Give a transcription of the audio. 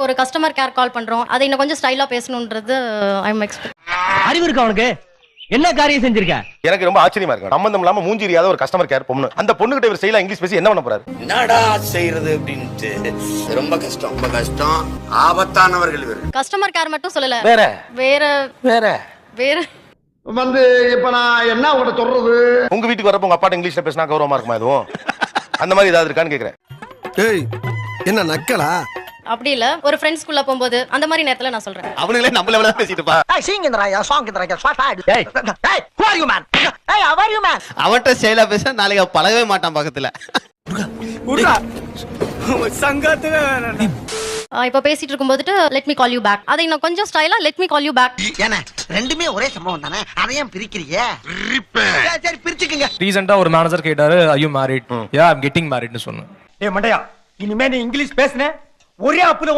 ஒரு customer care கால் பண்றோம், அதை இன்னும் கொஞ்சம் ஸ்டைலா பேசணும்ன்றது ஐ எம் எக்ஸ்பெக்ட். அறிவு இருக்கா உனக்கு? என்ன காரியம் செஞ்சிருக்க? எனக்கு ரொம்ப ஆச்சரியமா இருக்கு. சம்பந்தம் இல்லாம மூஞ்சி தெரியாத ஒரு கஸ்டமர் கேர் பொண்ணு, அந்த பொண்ணுகிட்ட இவர் ஸ்டைலா இங்கிலீஷ் பேசி என்ன பண்ண போறாரு? என்னடா செய்யறது அப்படின்ட்டு ரொம்ப கஷ்டம், ரொம்ப கஷ்டம். ஆபத்தானவர்கள் இவர். கஸ்டமர் கேர் மட்டும் சொல்லல, வேற வேற வேற வேற வந்து இப்ப நான் என்ன உங்கள்ட்ட சொல்றது? உங்க வீட்டுக்கு வரப்ப உங்க அப்பாட்ட இங்கிலீஷ்ல பேசினா கௌரவமா இருக்குமா எதுவும்? அந்த மாதிரி ஏதாவது இருக்கான்னு கேக்குறேன். ஏய் என்ன நக்கலா? அப்படி இல்ல, ஒரு ஃப்ரெண்ட்ஸ்குள்ள போகும்போது அந்த மாதிரி நேரத்துல நான் சொல்றேன். அவனுங்களே நம்மள எவ்வளவு பேசிட்டு இருப்பா. அவன்கிட்ட ஸ்டைலா பேச நாளைக்கு பழகவே மாட்டான் பக்கத்துல. இப்ப பேசிட்டு இருக்கும்போது let me call you back, அதை இன்னும் கொஞ்சம் ஸ்டைலா let me call you back. ஏன்னா ரெண்டுமே ஒரே சம்பவம் தானே, அதையும் பிரிக்கிறீங்க? சரி பிரிச்சுக்குங்க. ரீசெண்டா ஒரு மேனேஜர் கேட்டாரு are you married? yeah I'm getting married னு சொன்னேன். ஏய் மண்டையா, இனிமே நீ இங்கிலீஷ் பேசுன ஒரே அப்புல